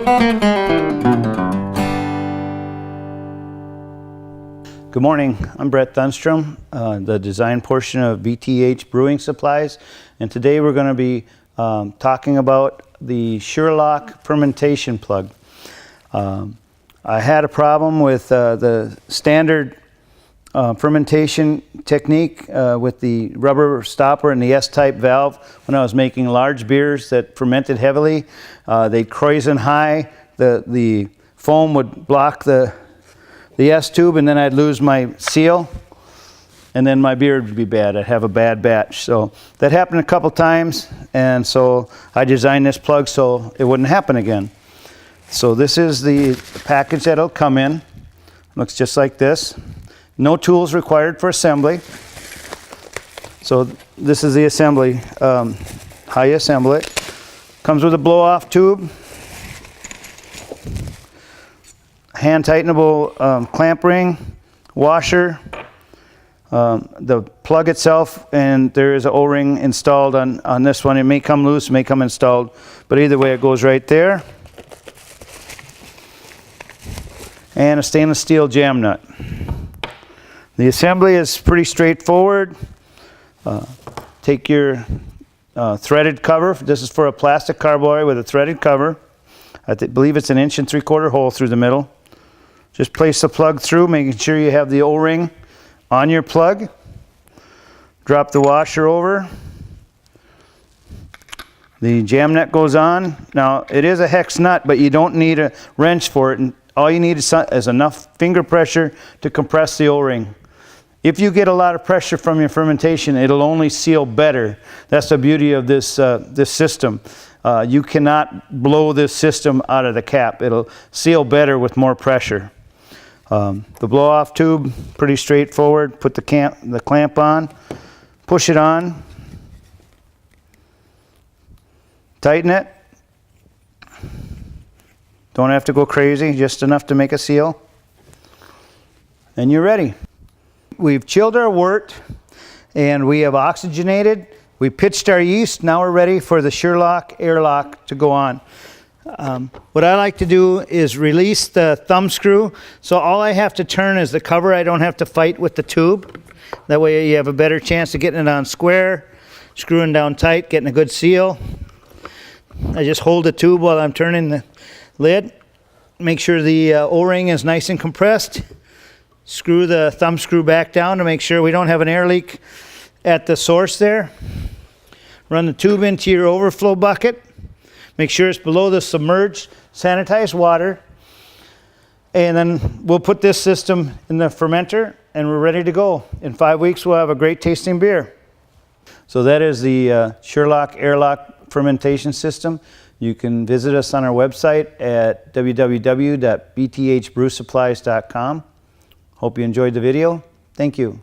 Good morning, I'm Brett Thunstrom, the design portion of BTH Brewing Supplies, and today we're going to be talking about the SureLock fermentation plug. I had a problem with the standard fermentation technique with the rubber stopper and the S-type valve when I was making large beers that fermented heavily. They'd kreuzen high, the foam would block the S-tube, and then I'd lose my seal, and then my beer would be bad. I'd have a bad batch. So that happened a couple times, and so I designed this plug so it wouldn't happen again. So this is the package that it'll come in. Looks just like this. No tools required for assembly. So this is the assembly, how you assemble it. Comes with a blow-off tube, hand tightenable clamp ring, washer, the plug itself, and there is an O-ring installed on this one. It may come loose, may come installed, but either way it goes right there. And a stainless steel jam nut. The assembly is pretty straightforward. Take your threaded cover. This is for a plastic carboy with a threaded cover. I believe it's an 1 3/4 hole through the middle. Just place the plug through, making sure you have the O-ring on your plug. Drop the washer over. The jam nut goes on. Now, it is a hex nut, but you don't need a wrench for it. And all you need is enough finger pressure to compress the O-ring. If you get a lot of pressure from your fermentation, it'll only seal better. That's the beauty of this, this system. You cannot blow this system out of the cap. It'll seal better with more pressure. The blow-off tube, pretty straightforward. Put the clamp on, push it on, tighten it. Don't have to go crazy, just enough to make a seal. And you're ready. We've chilled our wort and we have oxygenated. We pitched our yeast. Now we're ready for the SureLock Airlock to go on. What I like to do is release the thumb screw. So all I have to turn is the cover. I don't have to fight with the tube. That way you have a better chance of getting it on square, screwing down tight, getting a good seal. I just hold the tube while I'm turning the lid. Make sure the O-ring is nice and compressed. Screw the thumb screw back down to make sure we don't have an air leak at the source there. Run the tube into your overflow bucket. Make sure it's below the submerged sanitized water. And then we'll put this system in the fermenter and we're ready to go. In 5 weeks we'll have a great tasting beer. So that is the SureLock Airlock Fermentation System. You can visit us on our website at www.bthbrewsupplies.com. Hope you enjoyed the video. Thank you.